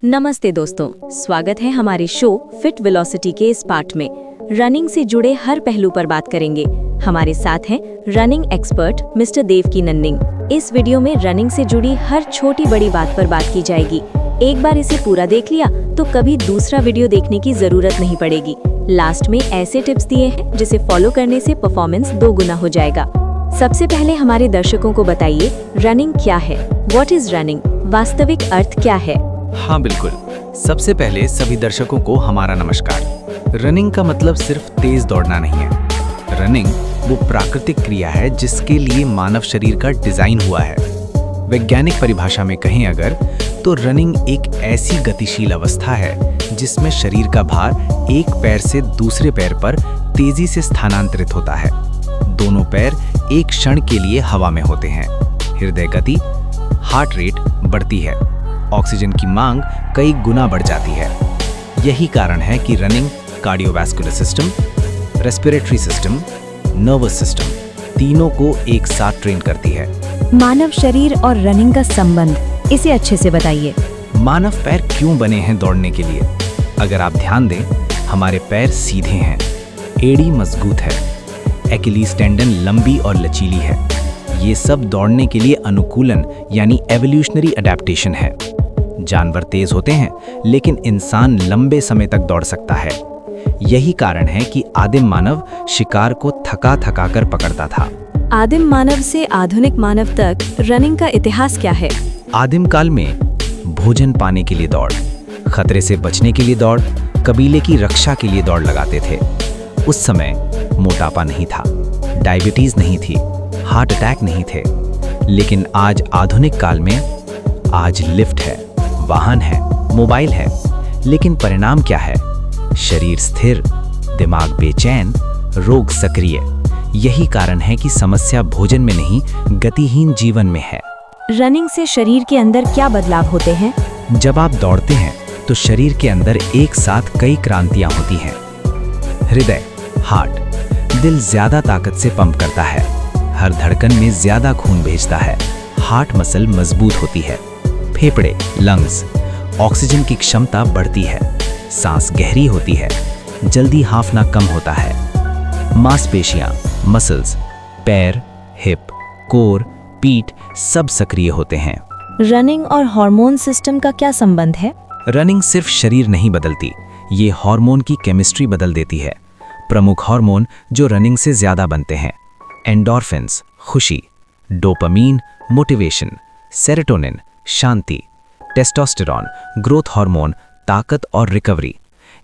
नमस्ते दोस्तों, स्वागत है हमारे शो फिट वेलोसिटी के इस पार्ट में। रनिंग से जुड़े हर पहलू पर बात करेंगे। हमारे साथ हैं रनिंग एक्सपर्ट मिस्टर देवकी नन्निंग। इस वीडियो में रनिंग से जुड़ी हर छोटी बड़ी बात पर बात की जाएगी। एक बार इसे पूरा देख लिया तो कभी दूसरा वीडियो देखने की जरूरत नहीं पड़ेगी। लास्ट में ऐसे टिप्स दिए हैं जिसे फॉलो करने से परफॉर्मेंस 2 गुना हो जाएगा। सबसे पहले हमारे दर्शकों को बताइए, रनिंग क्या है? What is running? वास्तविक अर्थ क्या है? हाँ बिल्कुल। सबसे पहले सभी दर्शकों को हमारा नमस्कार। रनिंग का मतलब सिर्फ तेज दौड़ना नहीं है। रनिंग वो प्राकृतिक क्रिया है जिसके लिए मानव शरीर का डिजाइन हुआ है। वैज्ञानिक परिभाषा में कहें अगर, तो रनिंग एक ऐसी गतिशील अवस्था है जिसमें शरीर का भार एक पैर से दूसरे पैर पर तेजी से स्थानांतरित होता है। दोनों पैर एक क्षण के लिए हवा में होते हैं। हृदय गति, हार्ट रेट बढ़ती है। ऑक्सीजन की मांग कई गुना बढ़ जाती है। यही कारण है कि running cardiovascular system, respiratory system, nervous system तीनों को एक साथ ट्रेन करती है। मानव शरीर और रनिंग का संबंध, इसे अच्छे से बताइए। मानव पैर क्यों बने हैं दौड़ने के लिए? अगर आप ध्यान दें, हमारे पैर सीधे हैं, एड़ी मजबूत है, एक्किलीज टेंडन लंबी और लचीली है। ये सब दौड़ने के लिए अनुकूलन यानी एवोल्यूशनरी अडेप्टेशन है। जानवर तेज होते हैं लेकिन इंसान लंबे समय तक दौड़ सकता है। यही कारण है कि आदिम मानव शिकार को थका थका कर पकड़ता था। आदिम मानव से आधुनिक मानव तक रनिंग का इतिहास क्या है? आदिम काल में भोजन पाने के लिए दौड़, खतरे से बचने के लिए दौड़, कबीले की रक्षा के लिए दौड़ लगाते थे। उस समय मोटापा नहीं था, डायबिटीज नहीं थी, हार्ट अटैक नहीं थे। लेकिन आज आधुनिक काल में आज लिफ्ट है, वाहन है, मोबाइल है, लेकिन परिणाम क्या है? शरीर स्थिर, दिमाग बेचैन, रोग सक्रिय। यही कारण है कि समस्या भोजन में नहीं, गतिहीन जीवन में है। रनिंग से शरीर के अंदर क्या बदलाव होते हैं? जब आप दौड़ते हैं तो शरीर के अंदर एक साथ कई क्रांतियां होती हैं। हृदय, हार्ट, दिल ज्यादा ताकत से पंप करता है, हर धड़कन में ज्यादा खून भेजता है। हार्ट मसल मजबूत होती है। फेफड़े, लंग्स, ऑक्सीजन की क्षमता बढ़ती है। सांस गहरी होती है, जल्दी हांफना कम होता है। मांसपेशियां, मसल्स, पैर, हिप, कोर, पीठ सब सक्रिय होते हैं। रनिंग और हार्मोन सिस्टम का क्या संबंध है? रनिंग सिर्फ शरीर नहीं बदलती, ये हार्मोन की केमिस्ट्री बदल देती है। प्रमुख हार्मोन जो रनिंग से ज्यादा बनते हैं: एंडोर्फिन्स, खुशी; डोपामीन, मोटिवेशन; सेरोटोनिन, शांति; टेस्टोस्टेरॉन, ग्रोथ हार्मोन, ताकत और रिकवरी।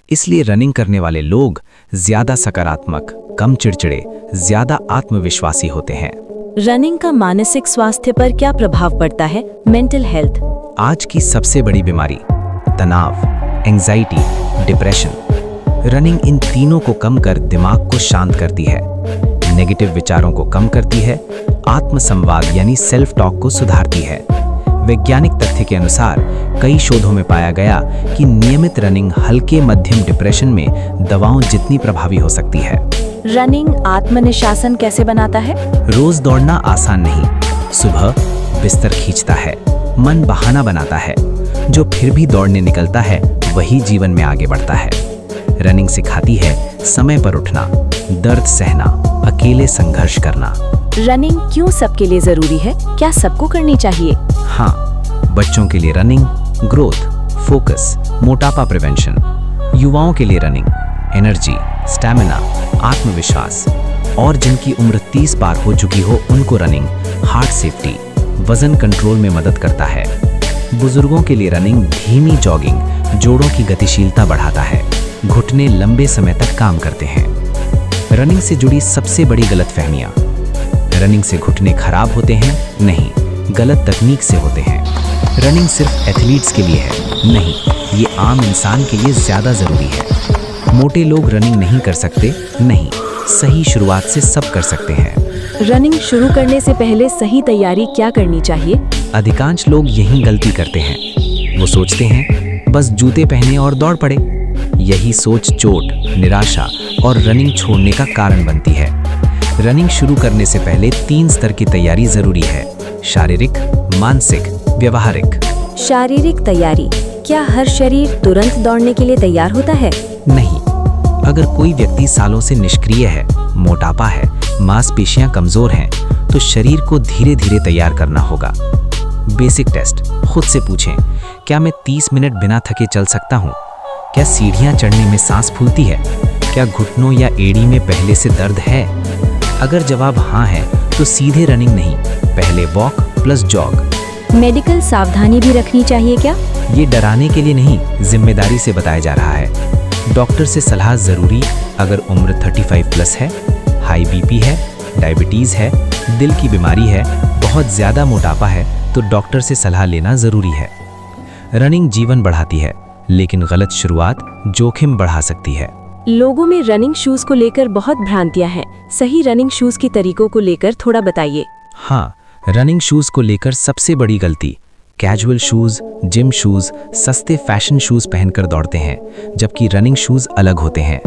इसलिए रनिंग करने वाले लोग ज्यादा सकारात्मक, कम चिड़चिड़े, ज्यादा आत्मविश्वासी होते हैं। रनिंग का मानसिक स्वास्थ्य पर क्या प्रभाव पड़ता है? Mental health. आज की सबसे बड़ी बीमारी तनाव, एंजाइटी, डिप्रेशन। रनिंग इन तीनों को कम कर दिमाग को शांत करती है, नेगेटिव विचारों को कम करती है, आत्मसंवाद यानी सेल्फ टॉक को सुधारती है। वैज्ञानिक तथ्य के अनुसार कई शोधों में पाया गया कि नियमित रनिंग हल्के मध्यम डिप्रेशन में दवाओं जितनी प्रभावी हो सकती है। रनिंग आत्मनिशासन कैसे बनाता है? रोज दौड़ना आसान नहीं। सुबह बिस्तर खींचता है, मन बहाना बनाता है। जो फिर भी दौड़ने निकलता है वही जीवन में आगे बढ़ता है। रनिंग सिखाती है समय पर उठना, दर्द सहना, अकेले संघर्ष करना। रनिंग क्यों सबके लिए जरूरी है? क्या सबको करनी चाहिए? हाँ, बच्चों के लिए रनिंग ग्रोथ, फोकस, मोटापा प्रिवेंशन। युवाओं के लिए रनिंग एनर्जी, स्टैमिना, आत्मविश्वास। और जिनकी उम्र 30 पार हो चुकी हो उनको रनिंग हार्ट सेफ्टी, वजन कंट्रोल में मदद करता है। बुजुर्गों के लिए रनिंग धीमी जॉगिंग जोड़ों की गतिशीलता बढ़ाता है, घुटने लंबे समय तक काम करते हैं। रनिंग से जुड़ी सबसे बड़ी गलतफहमियां: रनिंग से घुटने खराब होते हैं, नहीं, गलत तकनीक से होते हैं। रनिंग सिर्फ एथलीट्स के लिए है, नहीं, ये आम इंसान के लिए ज्यादा जरूरी है। मोटे लोग रनिंग नहीं कर सकते, नहीं, सही शुरुआत से सब कर सकते हैं। रनिंग शुरू करने से पहले सही तैयारी क्या करनी चाहिए? अधिकांश लोग यही गलती करते हैं। वो सोचते हैं बस जूते पहने और दौड़ पड़े। यही सोच चोट, निराशा और रनिंग छोड़ने का कारण बनती है। रनिंग शुरू करने से पहले 3 स्तर की तैयारी जरूरी है: शारीरिक, मानसिक, व्यवहारिक। शारीरिक तैयारी, क्या हर शरीर तुरंत दौड़ने के लिए तैयार होता है? नहीं, अगर कोई व्यक्ति सालों से निष्क्रिय है, मोटापा है, मांसपेशियां कमजोर हैं, तो शरीर को धीरे धीरे तैयार करना होगा। बेसिक टेस्ट खुद से पूछें, क्या मैं 30 मिनट बिना थके चल सकता हूँ? क्या सीढ़ियाँ चढ़ने में सांस फूलती है? क्या घुटनों या एड़ी में पहले से दर्द है? अगर जवाब हाँ है तो सीधे रनिंग नहीं, पहले वॉक प्लस जॉग। मेडिकल सावधानी भी रखनी चाहिए क्या? ये डराने के लिए नहीं, जिम्मेदारी से बताया जा रहा है। डॉक्टर से सलाह जरूरी अगर उम्र 35 प्लस है, हाई बीपी है, डायबिटीज है, दिल की बीमारी है, बहुत ज्यादा मोटापा है तो डॉक्टर से सलाह लेना जरूरी है। रनिंग जीवन बढ़ाती है, लेकिन गलत शुरुआत जोखिम बढ़ा सकती है। लोगों में रनिंग शूज को लेकर बहुत भ्रांतियां हैं। सही रनिंग शूज के तरीकों को लेकर थोड़ा बताइए। हाँ, रनिंग शूज को लेकर सबसे बड़ी गलती, कैजुअल शूज, जिम शूज, सस्ते फैशन शूज पहनकर दौड़ते हैं, जबकि रनिंग शूज अलग होते हैं।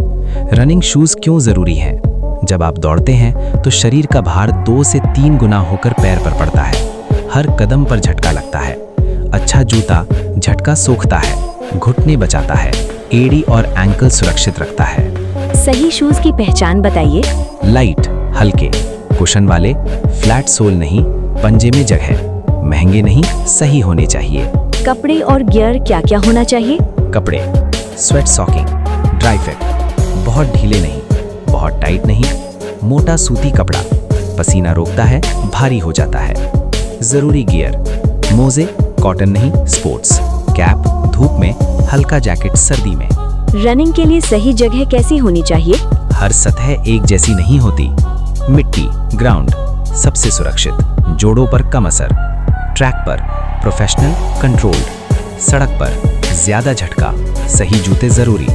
रनिंग शूज क्यों जरूरी हैं? जब आप दौड़ते हैं तो शरीर का भार 2 से 3 गुना होकर पैर पर पड़ता है। हर कदम पर झटका लगता है। अच्छा जूता झटका सोखता है, घुटने बचाता है, एड़ी और एंकल सुरक्षित रखता है। सही शूज की पहचान बताइए। लाइट, हल्के, कुशन वाले, फ्लैट सोल नहीं, पंजे में जगह, महंगे नहीं, सही होने चाहिए। कपड़े और गियर क्या क्या होना चाहिए? कपड़े, स्वेट सॉकिंग, ड्राई फिट, बहुत ढीले नहीं, बहुत टाइट नहीं, मोटा सूती कपड़ा, पसीना रोकता है, भारी हो जाता है। जरूरी गियर, मोजे, कॉटन नहीं, स्पोर्ट्स, कैप, धूप में, हल्का जैकेट सर्दी में। रनिंग के लिए सही जगह कैसी होनी चाहिए? हर सतह एक जैसी नहीं होती। मिट्टी, ग्राउंड सबसे सुरक्षित, जोड़ों पर कम असर, ट्रैक पर प्रोफेशनल, कंट्रोल्ड, सड़क पर ज्यादा झटका, सही जूते जरूरी,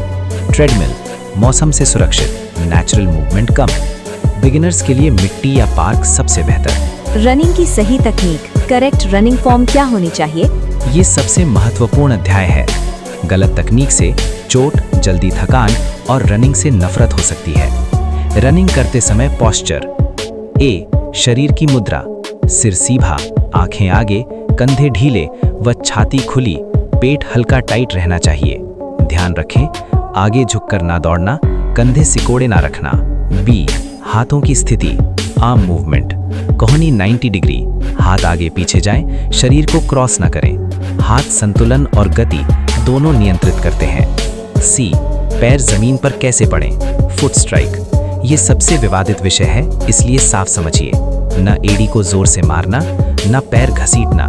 ट्रेडमिल मौसम से सुरक्षित, नेचुरल मूवमेंट कम। बिगिनर्स के लिए मिट्टी या पार्क सबसे बेहतर। रनिंग की सही तकनीक, करेक्ट रनिंग फॉर्म क्या होनी चाहिए? ये सबसे महत्वपूर्ण अध्याय है। गलत तकनीक से चोट, जल्दी थकान और रनिंग से नफरत हो सकती है। रनिंग करते समय पोस्चर, ए, शरीर की मुद्रा, सिर सीधा, आंखें आगे, कंधे ढीले व छाती खुली, पेट हल्का टाइट रहना चाहिए। ध्यान रखें, आगे झुककर ना दौड़ना, कंधे सिकोड़े ना रखना। बी, हाथों की स्थिति, आर्म मूवमेंट, कोहनी 90 डिग्री, हाथ आगे पीछे जाएं, शरीर को क्रॉस ना करें। हाथ संतुलन और गति दोनों नियंत्रित करते हैं। सी, पैर जमीन पर कैसे पड़ें, फुट स्ट्राइक, ये सबसे विवादित विषय है, इसलिए साफ समझिए। न एड़ी को जोर से मारना, न पैर घसीटना,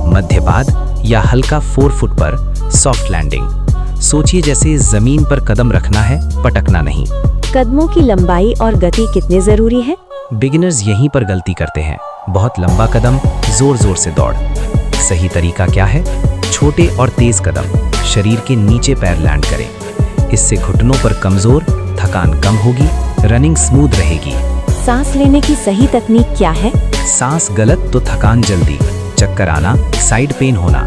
मध्यपाद या हल्का 4 फुट पर सॉफ्ट लैंडिंग। सोचिए जैसे जमीन पर कदम रखना है, पटकना नहीं। कदमों की लंबाई और गति कितनी जरूरी है? बिगिनर्स यहीं पर गलती करते हैं। बहुत लंबा कदम, जोर जोर से दौड़। सही तरीका क्या है? छोटे और तेज कदम, शरीर के नीचे पैर लैंड करें। इससे घुटनों पर कमजोर, थकान कम होगी, रनिंग स्मूथ रहेगी। सांस लेने की सही तकनीक क्या है? सांस गलत तो थकान जल्दी, चक्कर आना, साइड पेन होना।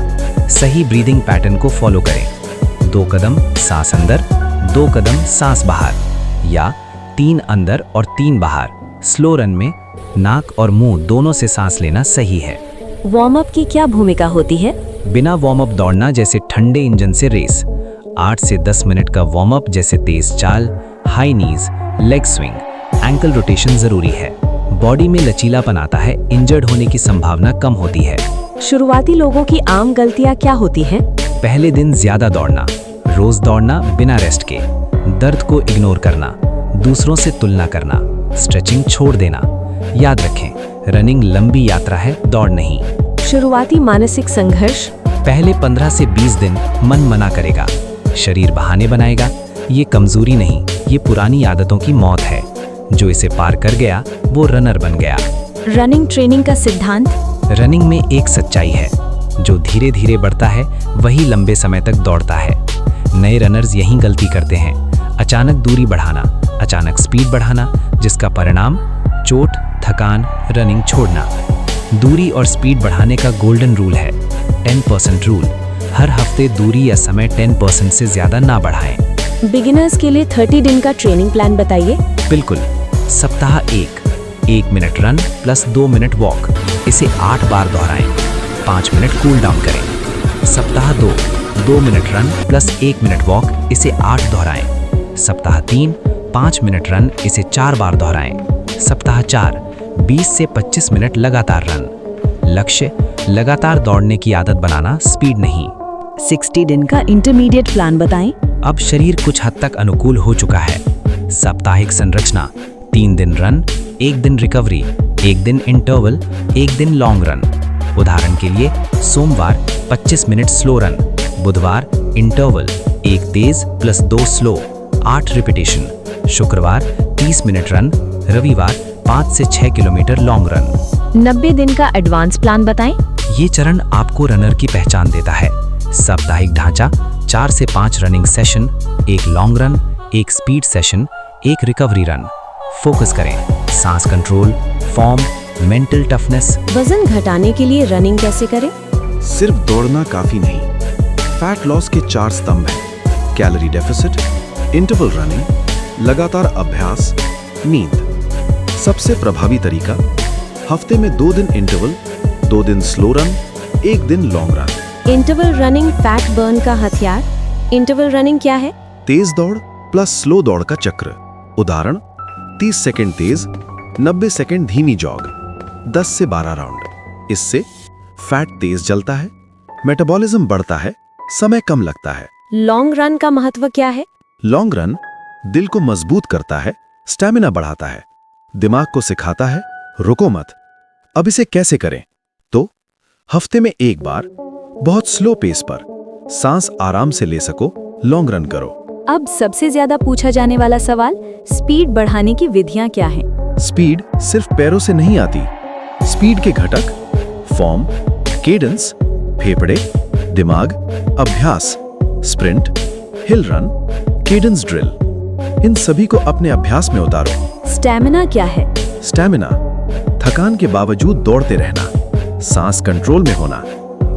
सही ब्रीदिंग पैटर्न को फॉलो करें। 2 कदम सांस अंदर, 2 कदम सांस बाहर, या 3 अंदर और 3 बाहर। स्लो रन में नाक और मुंह दोनों से सांस लेना सही है। वार्म अप की क्या भूमिका होती है? बिना वार्म अप दौड़ना जैसे ठंडे इंजन से रेस। 8 से 10 मिनट का वार्म अप जैसे तेज चाल, हाई नीज, लेग स्विंग, एंकल रोटेशन जरूरी है। बॉडी में लचीलापन आता है, इंजर्ड होने की संभावना कम होती है। शुरुआती लोगों की आम गलतियां क्या होती हैं? पहले दिन ज्यादा दौड़ना, रोज दौड़ना बिना रेस्ट के, दर्द को इग्नोर करना, दूसरों से तुलना करना, स्ट्रेचिंग छोड़ देना। याद रखें, रनिंग लंबी यात्रा है, दौड़ नहीं। शुरुआती मानसिक संघर्ष, पहले 15 से 20 दिन मन मना करेगा, शरीर बहाने बनाएगा। ये कमजोरी नहीं, ये पुरानी आदतों की मौत है। जो इसे पार कर गया वो रनर बन गया। रनिंग ट्रेनिंग का सिद्धांत, रनिंग में एक सच्चाई है, जो धीरे धीरे बढ़ता है वही लंबे समय तक दौड़ता है। नए रनर्स यही गलती करते हैं, अचानक दूरी बढ़ाना, अचानक स्पीड बढ़ाना, जिसका परिणाम चोट, थकान, रनिंग छोड़ना। दूरी और स्पीड बढ़ाने का गोल्डन रूल है 10% रूल। हर हफ्ते दूरी या समय 10% से ज्यादा ना बढ़ाएं। बिगिनर्स के लिए 30 दिन का ट्रेनिंग प्लान बताइए। बिल्कुल, सप्ताह 1 minute run plus 2 minute walk, इसे 8 बार दोहराएं। 5 मिनट कूल डाउन करें। सप्ताह 2 2 minute run plus 1 minute walk, इसे 8 दोहराएं। सप्ताह 3 5 मिनट रन, इसे 4 बार दोहराएं। सप्ताह 4 20 से 25 मिनट लगातार रन। लक्ष्य लगातार दौड़ने की आदत बनाना, स्पीड नहीं। 60 दिन का इंटरमीडिएट प्लान बताएं। अब शरीर कुछ हद तक अनुकूल हो चुका है। साप्ताहिक संरचना: 3 दिन रन, 1 दिन रिकवरी, 1 दिन इंटरवल, 1 दिन लॉन्ग रन। उदाहरण के लिए सोमवार 25 मिनट स्लो रन, बुधवार इंटरवल 1 तेज प्लस 2 स्लो 8 रिपीटेशन, शुक्रवार 30 मिनट रन, रविवार 5 से 6 किलोमीटर लॉन्ग रन। 90 दिन का एडवांस प्लान बताएं। ये चरण आपको रनर की पहचान देता है। साप्ताहिक ढांचा: 4 से 5 running session, 1 long run, 1 speed session, 1 recovery run. Focus करें: सांस कंट्रोल, फॉर्म, मेंटल टफनेस। वजन घटाने के लिए रनिंग कैसे करें? सिर्फ दौड़ना काफी नहीं। फैट लॉस के 4 स्तंभ हैं: कैलोरी डेफिसिट, इंटरवल रनिंग, लगातार अभ्यास, नींद। सबसे प्रभावी तरीका: हफ्ते में 2 दिन इंटरवल, 2 दिन स्लो रन, 1 दिन long run. Interval running fat burn का हथियार। इंटरवल रनिंग क्या है? तेज दौड़ प्लस स्लो दौड़ का चक्र। उदाहरण: 30 सेकंड तेज, 90 सेकंड धीमी जॉग, 10 से 12 राउंड। इससे फैट तेज जलता है, मेटाबॉलिज्म बढ़ता है, समय कम लगता है। लॉन्ग रन का महत्व क्या है? लॉन्ग रन दिल को मजबूत करता है, स्टैमिना बढ़ाता है, दिमाग को सिखाता है रुको मत। अब इसे कैसे करें? तो हफ्ते में 1 बार बहुत स्लो पेस पर, सांस आराम से ले सको, लॉन्ग रन करो। अब सबसे ज्यादा पूछा जाने वाला सवाल, स्पीड बढ़ाने की विधियां क्या हैं? स्पीड सिर्फ पैरों से नहीं आती। स्पीड के घटक: फॉर्म, केडेंस, फेफड़े, दिमाग, अभ्यास, स्प्रिंट, हिल रन, केडेंस ड्रिल। इन सभी को अपने अभ्यास में उतारो। स्टैमिना क्या है? स्टैमिना थकान के बावजूद दौड़ते रहना, सांस कंट्रोल में होना,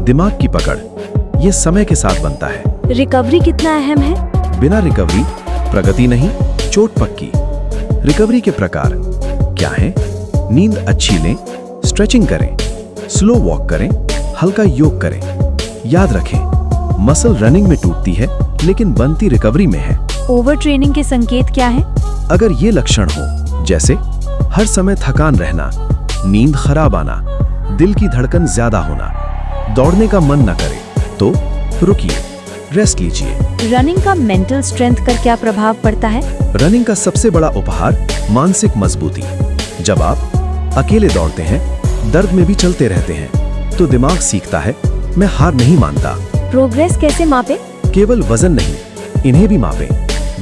दिमाग की पकड़, ये समय के साथ बनता है। रिकवरी कितना अहम है? बिना रिकवरी प्रगति नहीं, चोट पक्की। रिकवरी के प्रकार क्या हैं? नींद अच्छी लें, स्ट्रेचिंग करें, स्लो वॉक करें, हल्का योग करें। याद रखें, मसल रनिंग में टूटती है लेकिन बनती रिकवरी में है। ओवर ट्रेनिंग के संकेत क्या हैं? अगर ये लक्षण हो, जैसे हर समय थकान रहना, नींद खराब आना, दिल की धड़कन ज्यादा होना, दौड़ने का मन न करे, तो रुकिए, रेस्ट लीजिए। रनिंग का मेंटल स्ट्रेंथ पर क्या प्रभाव पड़ता है? रनिंग का सबसे बड़ा उपहार मानसिक मजबूती। जब आप अकेले दौड़ते हैं, दर्द में भी चलते रहते हैं, तो दिमाग सीखता है मैं हार नहीं मानता। प्रोग्रेस कैसे मापे? केवल वजन नहीं, इन्हें भी मापें: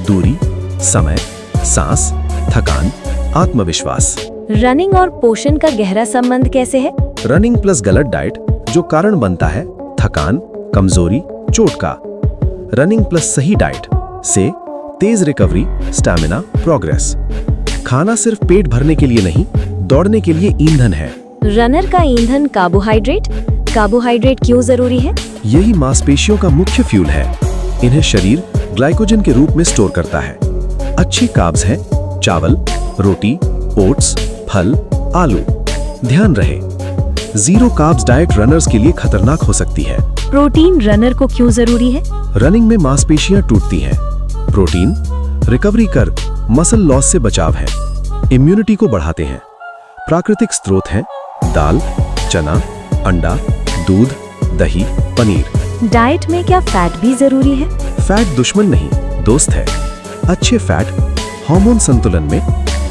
दूरी, समय, सांस, थकान, आत्मविश्वास। रनिंग और पोषण का गहरा संबंध कैसे है? रनिंग प्लस गलत डाइट जो कारण बनता है थकान, कमजोरी, चोट का। रनिंग प्लस सही डाइट से तेज रिकवरी, स्टैमिना, प्रोग्रेस। खाना सिर्फ पेट भरने के लिए नहीं, दौड़ने के लिए ईंधन है। रनर का ईंधन कार्बोहाइड्रेट। कार्बोहाइड्रेट क्यों जरूरी है? यही मांसपेशियों का मुख्य फ्यूल है। इन्हें शरीर ग्लाइकोजन के रूप में स्टोर करता है। अच्छे कार्ब्स हैं चावल, रोटी, ओट्स, फल, आलू। ध्यान रहे, जीरो कार्ब्स डाइट रनर्स के लिए खतरनाक हो सकती है। प्रोटीन रनर को क्यों जरूरी है? रनिंग में मांसपेशियां टूटती हैं। प्रोटीन रिकवरी कर मसल लॉस से बचाव है, इम्यूनिटी को बढ़ाते हैं। प्राकृतिक स्रोत हैं दाल, चना, अंडा, दूध, दही, पनीर। डाइट में क्या फैट भी जरूरी है? फैट दुश्मन नहीं, दोस्त है। अच्छे फैट हार्मोन संतुलन में,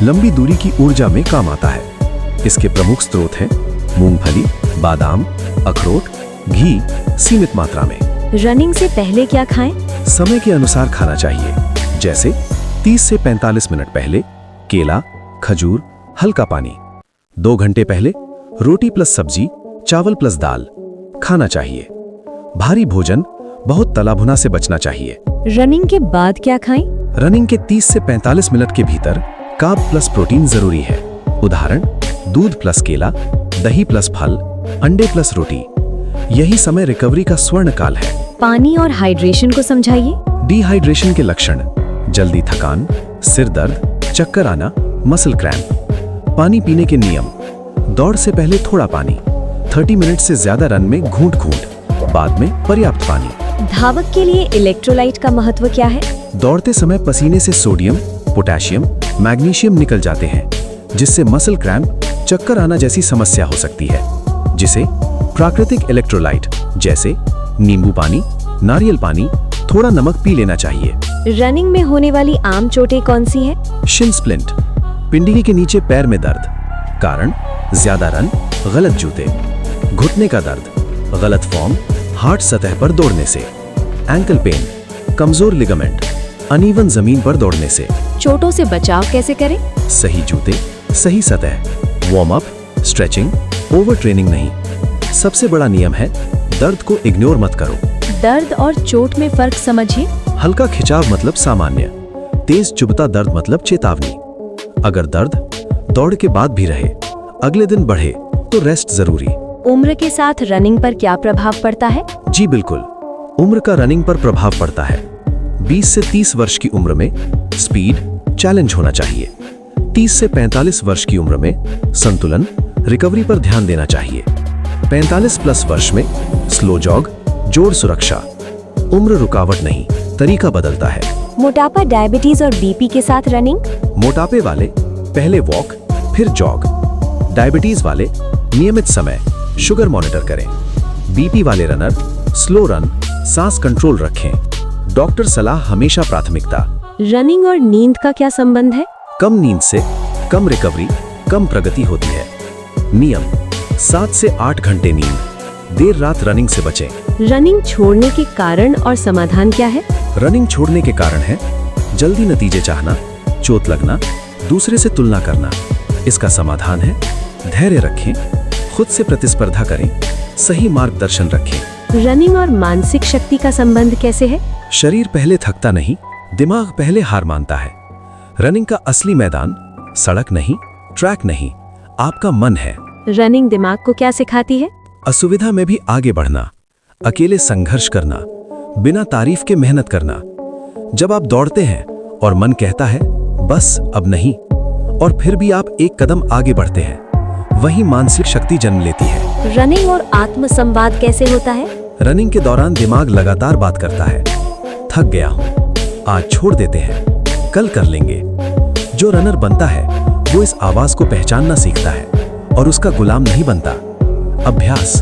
लंबी दूरी की ऊर्जा में काम आता है। इसके प्रमुख स्रोत हैं मूंगफली, बादाम, अखरोट, घी सीमित मात्रा में। रनिंग से पहले क्या खाएं? समय के अनुसार खाना चाहिए, जैसे 30 से 45 मिनट पहले केला, खजूर, हल्का पानी। 2 घंटे पहले रोटी प्लस सब्जी, चावल प्लस दाल खाना चाहिए। भारी भोजन, बहुत तला भुना से बचना चाहिए। रनिंग के बाद क्या खाएं? रनिंग के 30 से 45 मिनट के भीतर कार्ब प्लस प्रोटीन जरूरी है। उदाहरण: दूध प्लस केला, दही प्लस फल, अंडे प्लस रोटी। यही समय रिकवरी का स्वर्ण काल है। पानी और हाइड्रेशन को समझाइए। डिहाइड्रेशन के लक्षण: जल्दी थकान, सिर दर्द, चक्कर आना, मसल क्रैम्प। पानी पीने के नियम: दौड़ से पहले थोड़ा पानी, 30 मिनट से ज्यादा रन में घूंट घूंट, बाद में पर्याप्त पानी। धावक के लिए इलेक्ट्रोलाइट का महत्व क्या है? दौड़ते समय पसीने से सोडियम, पोटेशियम, मैग्नीशियम निकल जाते हैं, जिससे मसल क्रैम्प, चक्कर आना जैसी समस्या हो सकती है, जिसे प्राकृतिक इलेक्ट्रोलाइट जैसे नींबू पानी, नारियल पानी, थोड़ा नमक पी लेना चाहिए। रनिंग में होने वाली आम चोटें कौन सी हैं? शिन स्प्लिंट, पिंडली के नीचे पैर में दर्द, कारण ज्यादा रन, गलत जूते। घुटने का दर्द, गलत फॉर्म, हार्ड सतह पर दौड़ने से। एंकल पेन, कमजोर लिगामेंट, अनइवन जमीन पर दौड़ने से। चोटों से बचाव कैसे करें? सही जूते, सही सतह, warm up, stretching, over training नहीं। सबसे बड़ा नियम है, दर्द को इग्नोर मत करो। दर्द और चोट में फर्क समझिए। हल्का खिंचाव मतलब सामान्य, तेज चुभता दर्द मतलब चेतावनी। अगर दर्द दौड़ के बाद भी रहे, अगले दिन बढ़े, तो रेस्ट जरूरी। उम्र के साथ रनिंग पर क्या प्रभाव पड़ता है? जी बिल्कुल, उम्र का रनिंग पर प्रभाव पड़ता है। 20 से 30 वर्ष की उम्र में स्पीड, चैलेंज होना चाहिए। 30 से 45 वर्ष की उम्र में संतुलन, रिकवरी पर ध्यान देना चाहिए। 45 प्लस वर्ष में स्लो जॉग, जोड़ सुरक्षा। उम्र रुकावट नहीं, तरीका बदलता है। मोटापा, डायबिटीज और बीपी के साथ रनिंग? मोटापे वाले पहले वॉक, फिर जॉग। डायबिटीज वाले नियमित समय, शुगर मॉनिटर करें। बीपी वाले रनर स्लो रन, सांस कंट्रोल रखें। डॉक्टर सलाह हमेशा प्राथमिकता। रनिंग और नींद का क्या संबंध है? कम नींद से कम रिकवरी, कम प्रगति होती है। नियम 7 से 8 घंटे नींद, देर रात रनिंग से बचें। रनिंग छोड़ने के कारण और समाधान क्या है? रनिंग छोड़ने के कारण है जल्दी नतीजे चाहना, चोट लगना, दूसरे से तुलना करना। इसका समाधान है धैर्य रखें, खुद से प्रतिस्पर्धा करें, सही मार्गदर्शन रखें। रनिंग और मानसिक शक्ति का संबंध कैसे है? शरीर पहले थकता नहीं, दिमाग पहले हार मानता है। रनिंग का असली मैदान सड़क नहीं, ट्रैक नहीं, आपका मन है। रनिंग दिमाग को क्या सिखाती है? असुविधा में भी आगे बढ़ना, अकेले संघर्ष करना, बिना तारीफ के मेहनत करना। जब आप दौड़ते हैं और मन कहता है बस अब नहीं, और फिर भी आप एक कदम आगे बढ़ते हैं, वही मानसिक शक्ति जन्म लेती है। रनिंग और आत्मसंवाद कैसे होता है? रनिंग के दौरान दिमाग लगातार बात करता है, थक गया हूं, आज छोड़ देते हैं, कल कर लेंगे। जो रनर बनता है वो इस आवाज को पहचानना सीखता है और उसका गुलाम नहीं बनता। अभ्यास,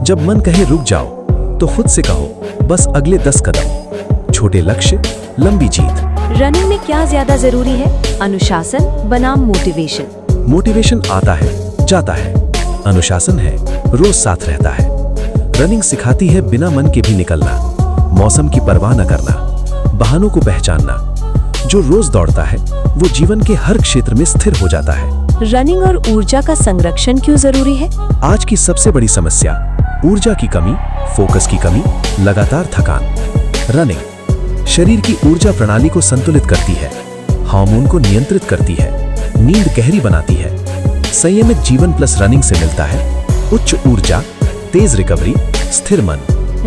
जब मन कहे रुक जाओ तो खुद से कहो बस अगले 10 कदम। छोटे लक्ष्य, लंबी जीत। रनिंग में क्या ज्यादा जरूरी है? अनुशासन बनाम मोटिवेशन? मोटिवेशन आता है जाता है, अनुशासन है रोज साथ रहता है। रनिंग सिखाती है बिना मन के भी निकलना, मौसम की परवाह न करना, बहानों को पहचानना। जो रोज दौड़ता है वो जीवन के हर क्षेत्र में स्थिर हो जाता है। रनिंग और ऊर्जा का संरक्षण क्यों जरूरी है? आज की सबसे बड़ी समस्या ऊर्जा की कमी, फोकस की कमी, लगातार थकान। रनिंग शरीर की ऊर्जा प्रणाली को संतुलित करती है, हार्मोन को नियंत्रित करती है, नींद गहरी बनाती है। संयमित जीवन प्लस रनिंग से मिलता है उच्च ऊर्जा, तेज रिकवरी, स्थिर मन।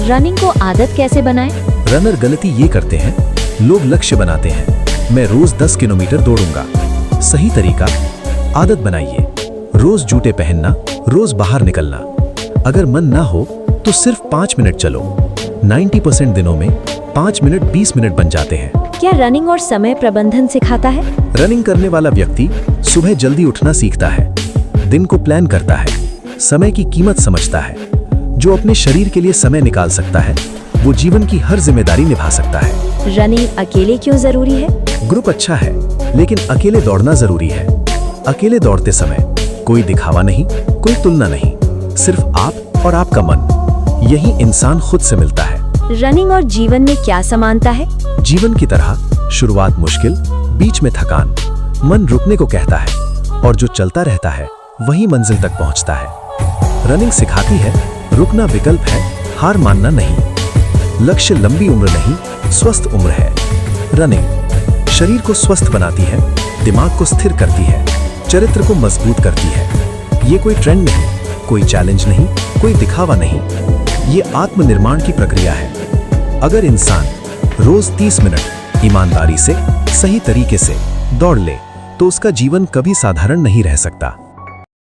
रनिंग को आदत कैसे बनाएं? रनर गलती ये करते हैं, लोग लक्ष्य बनाते हैं, मैं रोज 10 किलोमीटर दौड़ूंगा। सही तरीका, आदत बनाइए, रोज जूते पहनना, रोज बाहर निकलना। अगर मन ना हो तो सिर्फ 5 मिनट चलो। 90% दिनों में 5 मिनट 20 मिनट बन जाते हैं। क्या रनिंग और समय प्रबंधन सिखाता है? रनिंग करने वाला व्यक्ति सुबह जल्दी उठना सीखता है, दिन को प्लान करता है, समय की कीमत समझता है। जो अपने शरीर के लिए समय निकाल सकता है वो जीवन की हर जिम्मेदारी निभा सकता है। रनिंग अकेले क्यों जरूरी है? ग्रुप अच्छा है लेकिन अकेले दौड़ना जरूरी है। अकेले दौड़ते समय कोई दिखावा नहीं, कोई तुलना नहीं, सिर्फ आप और आपका मन। यही इंसान खुद से मिलता है। रनिंग और जीवन में क्या समानता है? जीवन की तरह शुरुआत मुश्किल, बीच में थकान, मन रुकने को कहता है और जो चलता रहता है वही मंजिल तक पहुंचता है। रनिंग सिखाती है रुकना विकल्प है, हार मानना नहीं। लक्ष्य लंबी उम्र नहीं, स्वस्थ उम्र है। रनिंग शरीर को स्वस्थ बनाती है, दिमाग को स्थिर करती है, चरित्र को मजबूत करती है। ये कोई ट्रेंड नहीं, कोई चैलेंज नहीं, कोई दिखावा नहीं, ये आत्मनिर्माण की प्रक्रिया है। अगर इंसान रोज 30 मिनट ईमानदारी से, सही तरीके से दौड़ ले तो उसका जीवन कभी साधारण नहीं रह सकता।